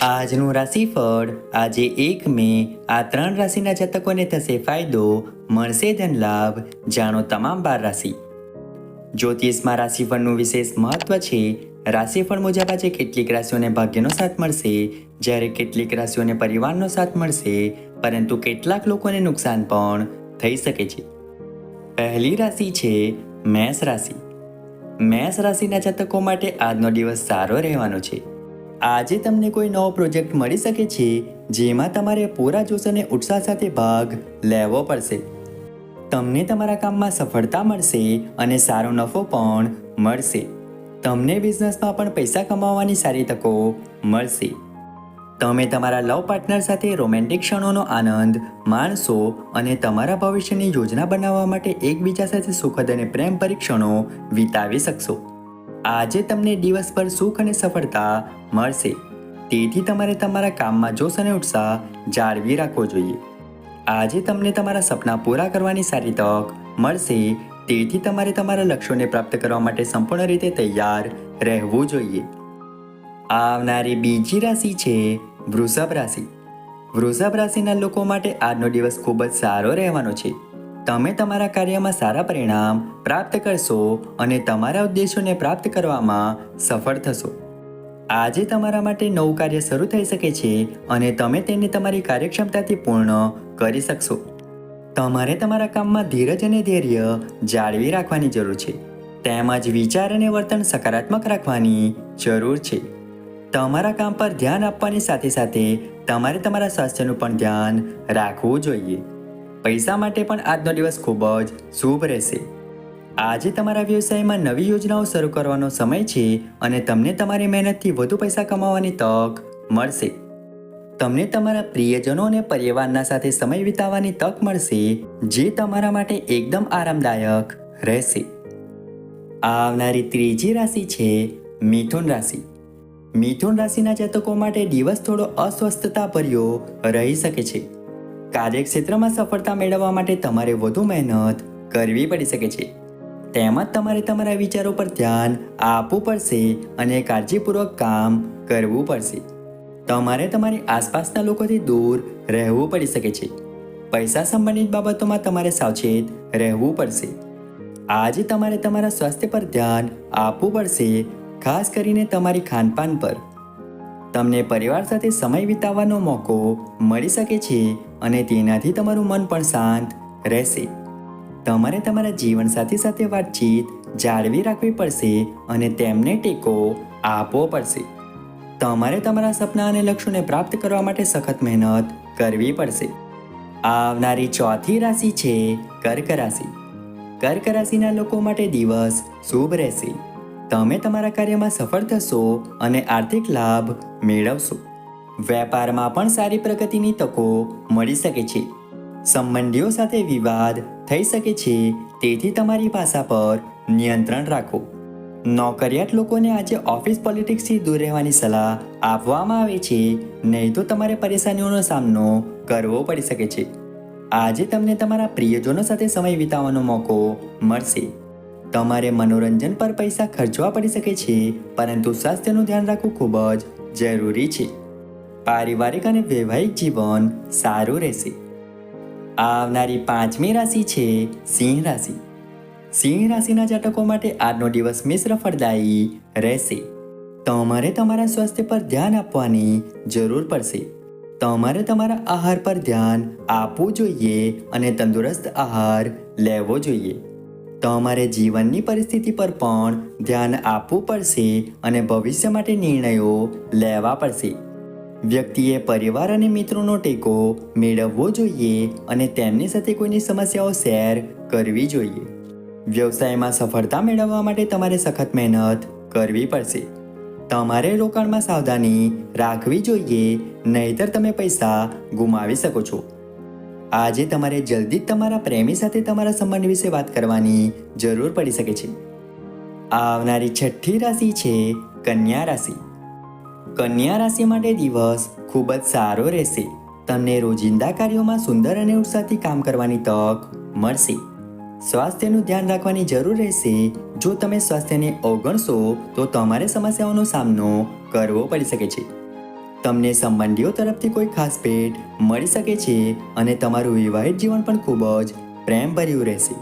આજનું રાશિફળ આજે 1 મે આ 3 રાશિના જાતકોને થશે ફાયદો, મળશે ધન લાભ. જાણો તમામ 12 રાશિ. જ્યોતિષમાં રાશિફળનું વિશેષ મહત્વ છે. રાશિફળ મુજબ આજે કેટલીક રાશિઓને ભાગ્યનો સાથ મળશે, જ્યારે કેટલીક રાશિઓને પરિવારનો સાથ મળશે, પરંતુ કેટલાક લોકોને નુકસાન પણ થઈ શકે છે. પહેલી રાશિ છે મેષ રાશિ. મેષ રાશિના જાતકો માટે આજનો દિવસ સારો રહેવાનો છે. આજે તમને કોઈ નવો પ્રોજેક્ટ મળી શકે છે, જેમાં તમારે પૂરા જોશ અને ઉત્સાહ સાથે ભાગ લેવો પડશે. તમને તમારા કામમાં સફળતા મળશે અને સારો નફો પણ મળશે. તમને બિઝનેસમાં પણ પૈસા કમાવવાની સારી તકો મળશે. તમે તમારા લવ પાર્ટનર સાથે રોમેન્ટિક ક્ષણોનો આનંદ માણશો અને તમારા ભવિષ્યની યોજના બનાવવા માટે એકબીજા સાથે સુખદ અને પ્રેમ પરીક્ષણો વિતાવી શકશો. આજે તમને દિવસભર સુખ અને સફળતા મળશે, તેથી તમારે તમારા કામમાં જોશ અને ઉત્સાહ જાળવી રાખવો જોઈએ. આજે તમને તમારા સપના પૂરા કરવાની સારી તક મળશે, તેથી તમારે તમારા લક્ષ્યોને પ્રાપ્ત કરવા માટે સંપૂર્ણ રીતે તૈયાર રહેવું જોઈએ. આવનારી બીજી રાશિ છે વૃષભ રાશિ. વૃષભ રાશિના લોકો માટે આજનો દિવસ ખૂબ જ સારો રહેવાનો છે. તમે તમારા કાર્યમાં સારા પરિણામ પ્રાપ્ત કરશો અને તમારા ઉદ્દેશોને પ્રાપ્ત કરવામાં સફળ થશો. આજે તમારા માટે નવું કાર્ય શરૂ થઈ શકે છે અને તમે તેને તમારી કાર્યક્ષમતાથી પૂર્ણ કરી શકશો. તમારે તમારા કામમાં ધીરજ અને ધૈર્ય જાળવી રાખવાની જરૂર છે, તેમજ વિચાર અને વર્તન સકારાત્મક રાખવાની જરૂર છે. તમારા કામ પર ધ્યાન આપવાની સાથે સાથે તમારે તમારા સ્વાસ્થ્યનું પણ ધ્યાન રાખવું જોઈએ. પૈસા માટે પણ આજનો દિવસ ખૂબ જ શુભ રહેશે. આજે તમારા વ્યવસાયમાં નવી યોજનાઓ શરૂ કરવાનો સમય છે અને તમને તમારી મહેનતથી વધુ પૈસા કમાવાની તક મળશે. તમને તમારા પ્રિયજનો અને પરિવારના સાથે સમય વિતાવવાની તક મળશે, જે તમારા માટે એકદમ આરામદાયક રહેશે. આવનારી ત્રીજી રાશિ છે મિથુન રાશિ. મિથુન રાશિના જાતકો માટે દિવસ થોડો અસ્વસ્થતા ભર્યો રહી શકે છે. કાર્યક્ષેત્રમાં સફળતા મેળવવા માટે તમારે વધુ મહેનત કરવી પડી શકે છે. તેમજ તમારે તમારા વિચારો પર ધ્યાન આપવું પડશે અને કાળજીપૂર્વક કામ કરવું પડશે. તમારે તમારી આસપાસના લોકોથી દૂર રહેવું પડી શકે છે. પૈસા સંબંધિત બાબતોમાં તમારે સાવચેત રહેવું પડશે. આજે તમારે તમારા સ્વાસ્થ્ય પર ધ્યાન આપવું પડશે, ખાસ કરીને તમારી ખાનપાન પર. તમને પરિવાર સાથે સમય વિતાવવાનો મોકો મળી શકે છે અને તેનાથી તમારું મન પણ શાંત રહેશે. તમારે તમારા જીવનસાથી સાથે વાતચીત જાળવી રાખવી પડશે અને તેમને ટેકો આપવો પડશે. તમારે તમારા સપના અને લક્ષ્યોને પ્રાપ્ત કરવા માટે સખત મહેનત કરવી પડશે. આવનારી ચોથી રાશિ છે કર્ક રાશિ. કર્ક રાશિના લોકો માટે દિવસ શુભ રહેશે. તમે તમારા કાર્યમાં સફળ થશો અને આર્થિક લાભ મેળવશો. વેપારમાં પણ સારી પ્રગતિની તકો મળી શકે છે. સંબંધીઓ સાથે વિવાદ થઈ શકે છે, તેથી તમારી ભાષા પર નિયંત્રણ રાખો. નોકરિયાત લોકોને આજે ઓફિસ પોલિટિક્સથી દૂર રહેવાની સલાહ આપવામાં આવે છે, નહીં તો તમારે પરેશાનીઓનો સામનો કરવો પડી શકે છે. આજે તમને તમારા પ્રિયજનો સાથે સમય વિતાવવાનો મોકો મળશે. તમારે મનોરંજન પર પૈસા ખર્ચવા પડી શકે છે, પરંતુ સ્વાસ્થ્યનું ધ્યાન રાખવું ખૂબ જ જરૂરી છે. પારિવારિક અને વૈવાહિક જીવન સારું રહેશે. આવનારી પાંચમી રાશિ છે સિંહ રાશિ. સિંહ રાશિના જાતકો માટે આજનો દિવસ મિશ્ર ફળદાયી રહેશે. તમારે તમારા સ્વાસ્થ્ય પર ધ્યાન આપવાની જરૂર પડશે. તમારે તમારા આહાર પર ધ્યાન આપવું જોઈએ અને તંદુરસ્ત આહાર લેવો જોઈએ. તમારે જીવનની પરિસ્થિતિ પર પણ ધ્યાન આપવું પડશે અને ભવિષ્ય માટે નિર્ણયો લેવા પડશે. વ્યક્તિએ પરિવાર અને મિત્રોનો ટેકો મેળવવો જોઈએ અને તેમની સાથે કોઈની સમસ્યાઓ શેર કરવી જોઈએ. વ્યવસાયમાં સફળતા મેળવવા માટે તમારે સખત મહેનત કરવી પડશે. તમારે રોકાણમાં સાવધાની રાખવી જોઈએ, નહીંતર તમે પૈસા ગુમાવી શકો છો. આજે તમારે જલ્દી જ તમારા પ્રેમી સાથે તમારા સંબંધ વિશે વાત કરવાની જરૂર પડી શકે છે. આવનારી છઠ્ઠી રાશિ છે કન્યા રાશિ. કન્યા રાશિ માટે દિવસ ખૂબ જ સારો રહેશે. તમને રોજિંદા કાર્યોમાં સુંદર અને ઉત્સાહથી કામ કરવાની તક મળશે. સ્વાસ્થ્યનું ધ્યાન રાખવાની જરૂર રહેશે. જો તમે સ્વાસ્થ્યને અવગણશો તો તમારે સમસ્યાઓનો સામનો કરવો પડી શકે છે. તમને સંબંધીઓ તરફથી કોઈ ખાસ ભેટ મળી શકે છે અને તમારું વિવાહિત જીવન પણ ખૂબ જ પ્રેમભર્યું રહેશે.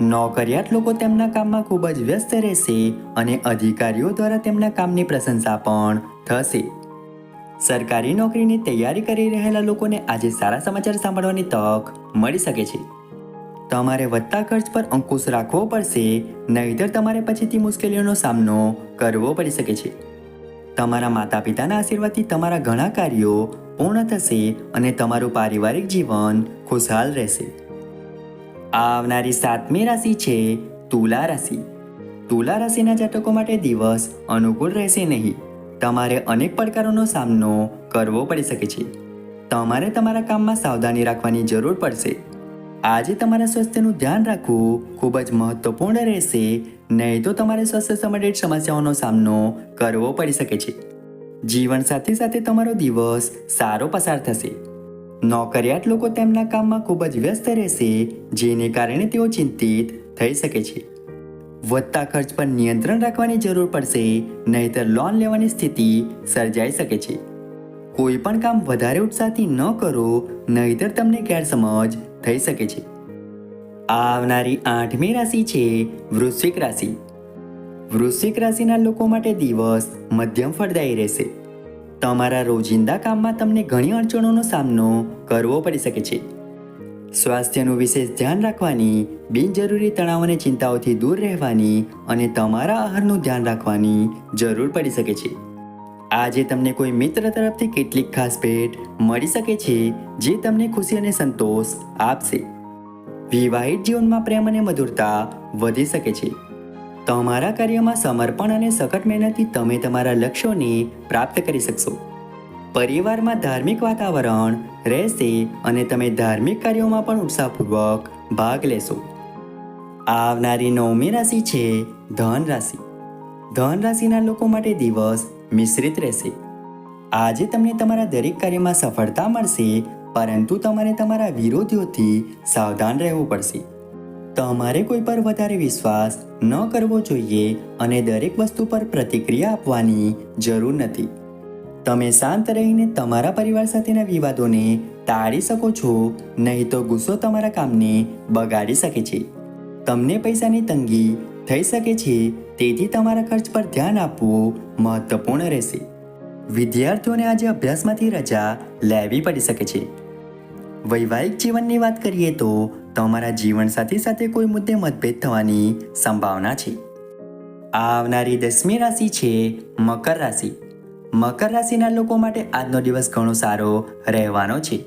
નોકરિયાત લોકો તેમના કામમાં ખૂબ જ વ્યસ્ત રહેશે અને અધિકારીઓ દ્વારા તેમના કામની પ્રશંસા પણ થશે. સરકારી નોકરીની તૈયારી કરી રહેલા લોકોને આજે સારા સમાચાર સાંભળવાની તક મળી શકે છે. તમારે વધતા ખર્ચ પર અંકુશ રાખવો પડશે, નહીંતર તમારે પછીથી મુશ્કેલીઓનો સામનો કરવો પડી શકે છે. તમારા માતા પિતાના આશીર્વાદથી તમારા ઘણા કાર્યો પૂર્ણ થશે અને તમારું પારિવારિક જીવન ખુશહાલ રહેશે. આવનારી 7મી રાશિ છે તુલા રાશિ. તુલા રાશિના જાતકો માટે દિવસ અનુકૂળ રહેશે નહીં. તમારે અનેક પડકારોનો સામનો કરવો પડી શકે છે. તમારે તમારા કામમાં સાવધાની રાખવાની જરૂર પડશે. આજે તમારા સ્વાસ્થ્યનું ધ્યાન રાખવું ખૂબ જ મહત્વપૂર્ણ રહેશે, નહીં તો તમારે સ્વાસ્થ્ય સંબંધિત સમસ્યાઓનો સામનો કરવો પડી શકે છે. જીવનસાથી સાથે તમારો દિવસ સારો પસાર થશે. નોકરિયાત લોકો તેમના કામમાં ખૂબ જ વ્યસ્ત રહેશે, જેને કારણે તેઓ ચિંતિત થઈ શકે છે. વધતા ખર્ચ પર નિયંત્રણ રાખવાની જરૂર પડશે, નહીંતર લોન લેવાની સ્થિતિ સર્જાઈ શકે છે. કોઈ પણ કામ વધારે ઉત્સાહથી ન કરો, નહીંતર તમને ગેરસમજ થઈ શકે છે. આવનારી 8મી રાશિ છે વૃશ્ચિક રાશિ. વૃશ્ચિક રાશિના લોકો માટે દિવસ મધ્યમ ફળદાયી રહેશે. તમારા રોજિંદા કામમાં તમને ઘણી અડચણોનો સામનો કરવો પડી શકે છે. સ્વાસ્થ્યનું વિશેષ ધ્યાન રાખવાની, બિનજરૂરી તણાવ અને ચિંતાઓથી દૂર રહેવાની અને તમારા આહારનું ધ્યાન રાખવાની જરૂર પડી શકે છે. આજે તમને કોઈ મિત્ર તરફથી કેટલીક ખાસ ભેટ મળી શકે છે, જે તમને ખુશી અને સંતોષ આપશે. વિવાહિત જીવનમાં પ્રેમ અને મધુરતા વધી શકે છે. તમારા કાર્યમાં સમર્પણ અને સખત મહેનતથી તમે તમારા લક્ષ્યોને પ્રાપ્ત કરી શકશો. પરિવારમાં ધાર્મિક વાતાવરણ રહેશે અને તમે ધાર્મિક કાર્યોમાં પણ ઉત્સાહપૂર્વક ભાગ લેશો. આવનારી 9મી રાશિ છે ધન રાશિ. ધન રાશિના લોકો માટે દિવસ મિશ્રિત રહેશે. આજે તમને તમારા દરેક કાર્યમાં સફળતા મળશે, પરંતુ તમારે તમારા વિરોધીઓથી સાવધાન રહેવું પડશે. તમારે કોઈ પર વધારે વિશ્વાસ ન કરવો જોઈએ અને દરેક વસ્તુ પર પ્રતિક્રિયા આપવાની જરૂર નથી. તમે શાંત રહીને તમારા પરિવાર સાથેના વિવાદોને ટાળી શકો છો, નહીં તો ગુસ્સો તમારા કામને બગાડી શકે છે. તમને પૈસાની તંગી થઈ શકે છે, તેથી તમારા ખર્ચ પર ધ્યાન આપવું મહત્વપૂર્ણ રહેશે. વિદ્યાર્થીઓને આજે અભ્યાસમાંથી રજા લેવી પડી શકે છે. વૈવાહિક જીવનની વાત કરીએ તો તમારા જીવનસાથી સાથે કોઈ મુદ્દે મતભેદ થવાની સંભાવના છે. આવનારી 10મી રાશિ છે મકર રાશિ. મકર રાશિના લોકો માટે આજનો દિવસ ઘણો સારો રહેવાનો છે.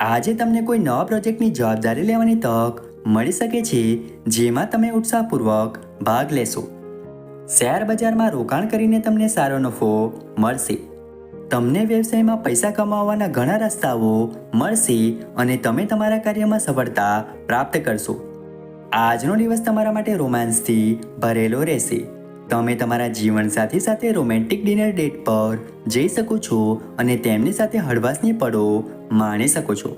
આજે તમને કોઈ નવા પ્રોજેક્ટની જવાબદારી લેવાની તક મળી શકે છે, જેમાં તમે ઉત્સાહપૂર્વક ભાગ લેશો. શેર બજારમાં રોકાણ કરીને તમને સારો નફો મળશે. તમને વ્યવસાયમાં પૈસા કમાવવાના ઘણા રસ્તાઓ મળશે અને તમે તમારા કાર્યમાં સફળતા પ્રાપ્ત કરશો. આજનો દિવસ તમારા માટે રોમાન્સથી ભરેલો રહેશે. તમે તમારા જીવનસાથી સાથે રોમેન્ટિક ડિનર ડેટ પર જઈ શકો છો અને તેમની સાથે હળવાશની પળો માણી શકો છો.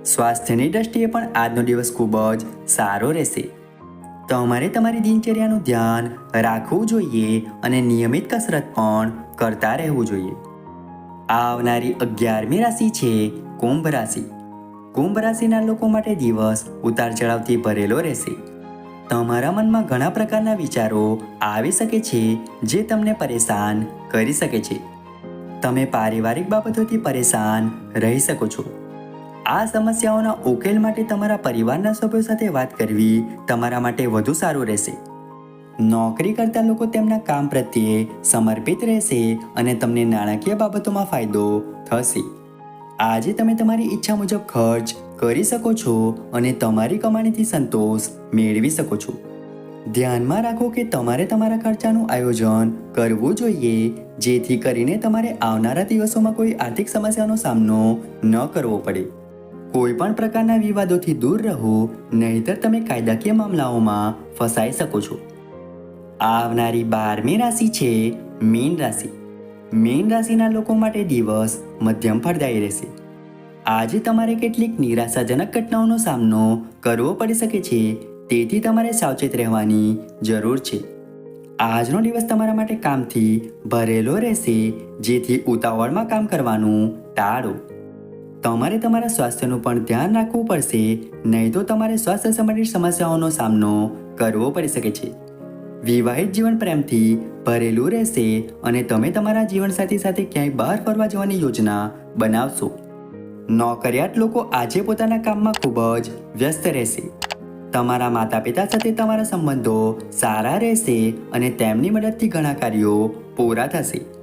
સ્વાસ્થ્યની દ્રષ્ટિએ પણ આજનો દિવસ ખૂબ જ સારો રહેશે. તમારે તમારી દિનચર્યાનું ધ્યાન રાખવું જોઈએ અને નિયમિત કસરત પણ કરતા રહેવું જોઈએ. આવનારી 11મી રાશિ છે કુંભ રાશિ. કુંભ રાશિના લોકો માટે દિવસ ઉતાર ચઢાવથી ભરેલો રહેશે. તમારા મનમાં ઘણા પ્રકારના વિચારો આવી શકે છે, જે તમને પરેશાન કરી શકે છે. તમે પારિવારિક બાબતોથી પરેશાન રહી શકો છો. આ સમસ્યાઓના ઉકેલ માટે તમારા પરિવારના સભ્યો સાથે વાત કરવી તમારા માટે વધુ સારું રહેશે. નોકરી કરતા લોકો તેમના કામ પ્રત્યે સમર્પિત રહેશે અને તમને નાણાકીય બાબતોમાં ફાયદો થશે. આજે તમે તમારી ઈચ્છા મુજબ ખર્ચ કરી શકો છો અને તમારી કમાણીથી સંતોષ મેળવી શકો છો. ધ્યાનમાં રાખો કે તમારે તમારા ખર્ચાનું આયોજન કરવું જોઈએ, જેથી કરીને તમારે આવનારા દિવસોમાં કોઈ આર્થિક સમસ્યાનો સામનો ન કરવો પડે. કોઈ પણ પ્રકારના વિવાદોથી દૂર રહો, નહીંતર તમે કાયદાકીય મામલાઓમાં ફસાઈ શકો છો. આવનારી 12મી રાશિ છે મીન રાશિ. મીન રાશિના લોકો માટે દિવસ મધ્યમ ફળદાયી રહેશે. આજે તમારે કેટલીક નિરાશાજનક ઘટનાઓનો સામનો કરવો પડી શકે છે, તેથી તમારે સાવચેત રહેવાની જરૂર છે. આજનો દિવસ તમારા માટે કામથી ભરેલો રહેશે, જેથી ઉતાવળમાં કામ કરવાનું ટાળો. તમારે તમારા સ્વાસ્થ્યનું પણ ધ્યાન રાખવું પડશે, નહીં તો તમારે સ્વાસ્થ્ય સંબંધિત સમસ્યાઓનો સામનો કરવો પડી શકે છે. વિવાહિત જીવન પ્રેમથી ભરેલું રહેશે અને તમે તમારા જીવનસાથી સાથે ક્યાંય બહાર ફરવા જવાની યોજના બનાવશો. નોકરિયાત લોકો આજે પોતાના કામમાં ખૂબ જ વ્યસ્ત રહેશે. તમારા માતા પિતા સાથે તમારા સંબંધો સારા રહેશે અને તેમની મદદથી ઘણા કાર્યો પૂરા થશે.